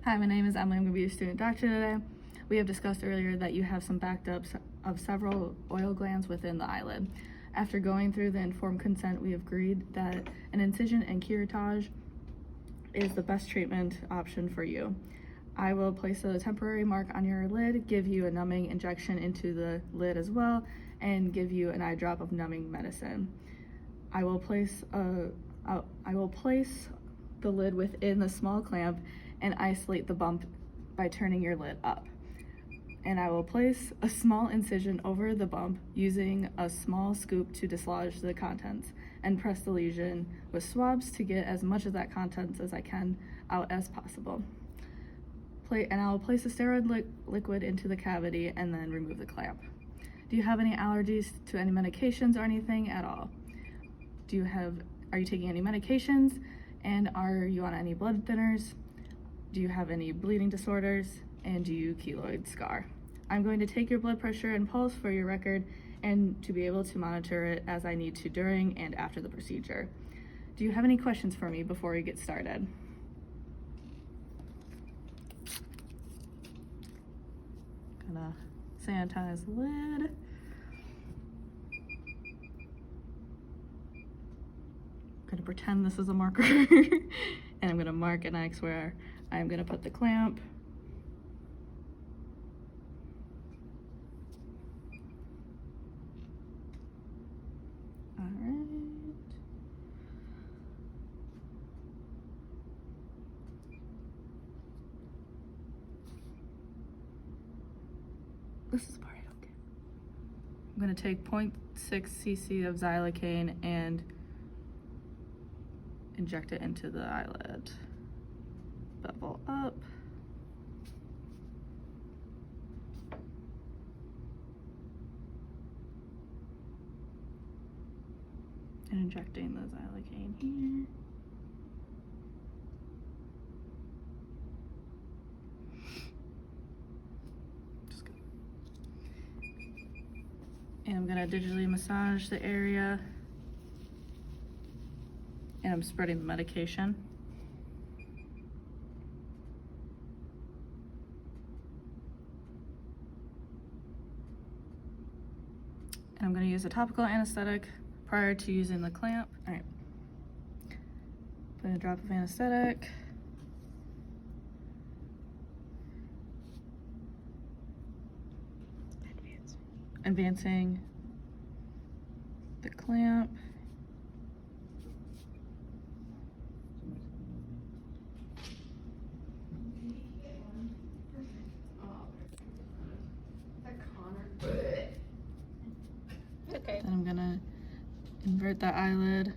Hi, my name is Emily. I'm going to be your student doctor today. We have discussed earlier that you have some backed ups of several oil glands within the eyelid. After going through the informed consent, we have agreed that an incision and curettage is the best treatment option for you. I will place a temporary mark on your lid, give you a numbing injection into the lid as well, and give you an eye drop of numbing medicine. I will place the lid within the small clamp and isolate the bump by turning your lid up. And I will place a small incision over the bump using a small scoop to dislodge the contents and press the lesion with swabs to get as much of that contents as I can out as possible. And I'll place a steroid liquid into the cavity and then remove the clamp. Do you have any allergies to any medications or anything at all? Are you taking any medications, and are you on any blood thinners? Do you have any bleeding disorders, and do you keloid scar? I'm going to take your blood pressure and pulse for your record and to be able to monitor it as I need to during and after the procedure. Do you have any questions for me before we get started? Gonna sanitize the lid. I'm gonna pretend this is a marker and I'm gonna mark an X where I'm gonna put the clamp. All right. This is the part I don't get. I'm gonna take 0.6 cc of xylocaine and inject it into the eyelid. Bevel up. And injecting the xylocaine here. Just go. And I'm gonna digitally massage the area. And I'm spreading the medication. And I'm going to use a topical anesthetic prior to using the clamp. All right. Put a drop of anesthetic. Advancing the clamp. Okay. Then I'm gonna invert that eyelid,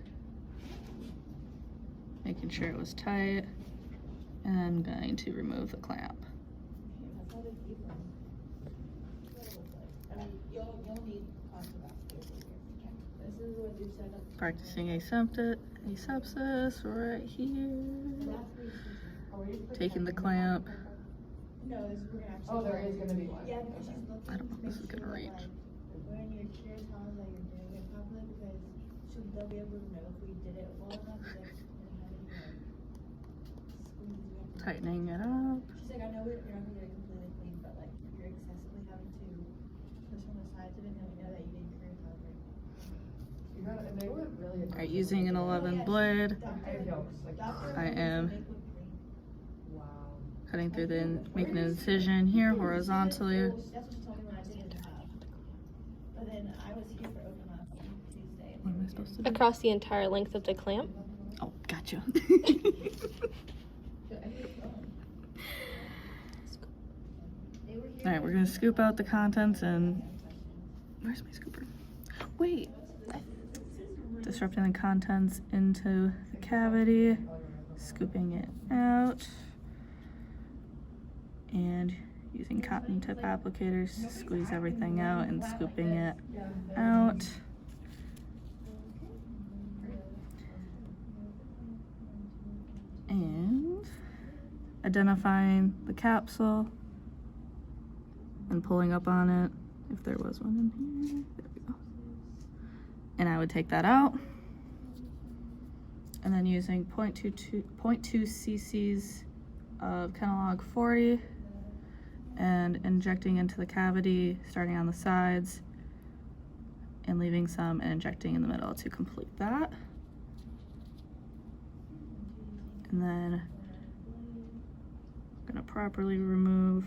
making sure it was tight, and I'm going to remove the clamp. Practicing asepsis right here. Taking the clamp. Oh, there is gonna be one. I don't know if this is gonna reach. When your chair tells that you're doing it properly, because they'll be able to know if we did it well enough. Tightening it up. She's like, I know you're not gonna get it completely clean, but like if you're excessively having to push on the sides of it, then we know that you didn't career tell right. You got it, and they were really. Alright, using an 11 blade, I am cutting through making an incision here horizontally. That's what she told me when I did it. But then I was here for open last Tuesday. What am I supposed to do? Across the entire length of the clamp. Oh, gotcha. Alright, we're gonna scoop out the contents and... Where's my scooper? Wait! Disrupting the contents into the cavity, scooping it out, and using cotton tip applicators to squeeze everything out and scooping it out. And identifying the capsule and pulling up on it if there was one in here. There we go. And I would take that out. And then using 0.2 cc's of Kenalog 40 and injecting into the cavity, starting on the sides and leaving some and injecting in the middle to complete that. And then I'm gonna properly remove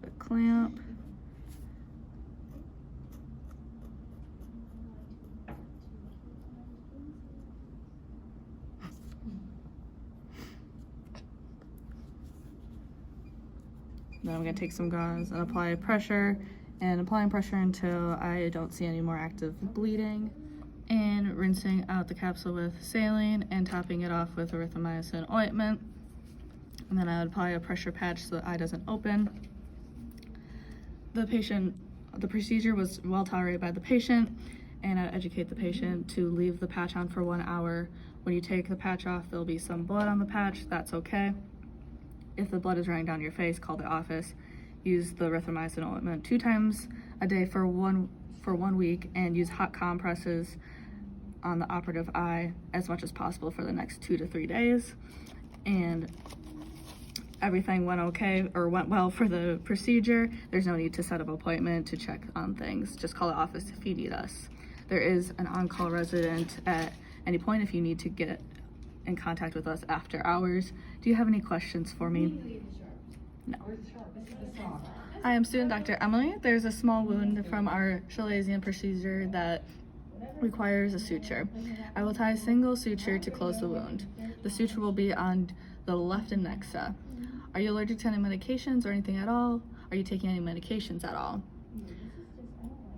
the clamp. Then I'm gonna take some gauze and apply pressure, and applying pressure until I don't see any more active bleeding, and rinsing out the capsule with saline and topping it off with erythromycin ointment. And then I would apply a pressure patch so the eye doesn't open. The procedure was well tolerated by the patient, and I educate the patient to leave the patch on for 1 hour. When you take the patch off, there'll be some blood on the patch. That's okay. If the blood is running down your face, call the office. Use the erythromycin ointment 2 times a day for one week, and use hot compresses on the operative eye as much as possible for the next 2 to 3 days. And everything went okay, or went well for the procedure. There's no need to set up an appointment to check on things. Just call the office if you need us. There is an on-call resident at any point if you need to get in contact with us after hours. Do you have any questions for me? No. I am student Dr. Emily. There's a small wound from our Chalazion procedure that requires a suture. I will tie a single suture to close the wound. The suture will be on the left innexa. Are you allergic to any medications or anything at all? Are you taking any medications at all?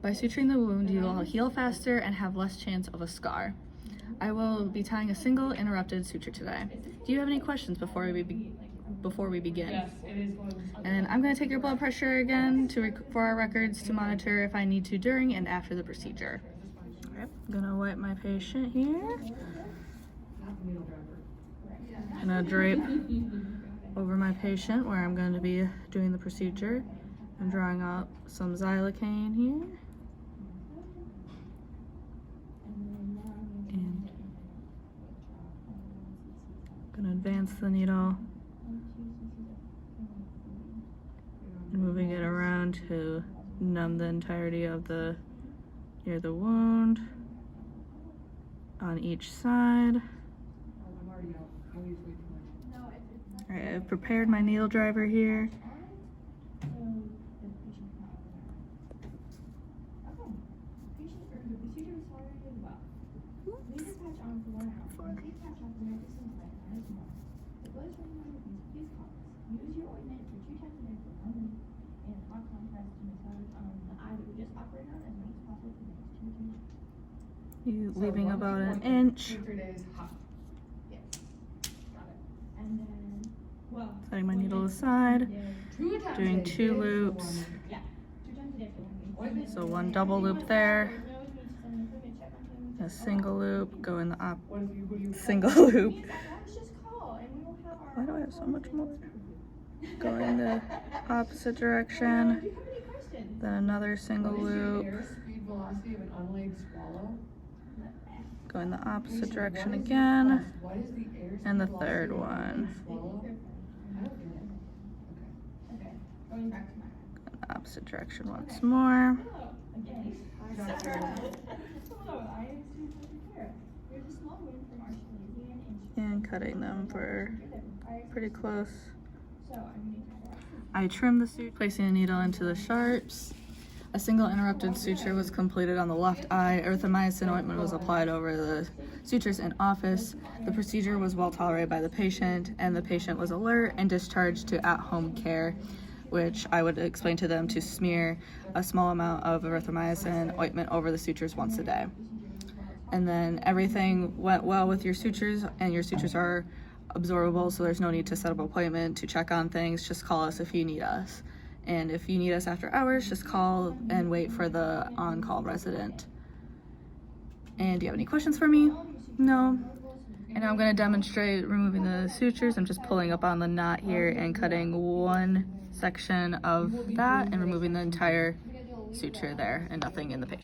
By suturing the wound, you will heal faster and have less chance of a scar. I will be tying a single interrupted suture today. Do you have any questions before we begin? Yes, it is going to. And I'm going to take your blood pressure again for our records to monitor if I need to during and after the procedure. Okay, I'm going to wipe my patient here. I'm going to drape over my patient where I'm going to be doing the procedure. I'm drawing up some xylocaine here. And I'm going to advance the needle, moving it around to numb the entirety of near the wound on each side. Alright, I've prepared my needle driver here. You leaving about an inch. 2-3 days hot. Yes. Got it. And then, well. Setting my needle aside. 2 times Doing a day 2 for 1 loops. week. Yeah. 2 times a day for 1 week. Ointment. So 1 double loop there. A A single loop, go in the What if you, who do you? single loop. Why Why do I have so much more? Go in the opposite direction. Then another single What is the loop. airspeed velocity of an unlaid swallow? Go in the opposite Patient, direction what is again. What is the airspeed And the velocity third of an one. unlaid swallow? I don't get it. Okay, going back to my. Go in the opposite direction once more. Hello, again. Dr. Hello, I am student Dr. Clara. There's a small wound from our Chalazion And cutting them for pretty close. So I'm going to I trimmed the suture, placing a needle into the sharps. A single interrupted suture was completed on the left eye. Erythromycin ointment was applied over the sutures in office. The procedure was well tolerated by the patient, and the patient was alert and discharged to at-home care, which I would explain to them to smear a small amount of erythromycin ointment over the sutures once a day. And then everything went well with your sutures, and your sutures are absorbable, so there's no need to set up an appointment to check on things. Just call us if you need us. And if you need us after hours, just call and wait for the on-call resident. And do you have any questions for me? No? And I'm going to demonstrate removing the sutures. I'm just pulling up on the knot here and cutting one section of that and removing the entire suture there and nothing in the patient.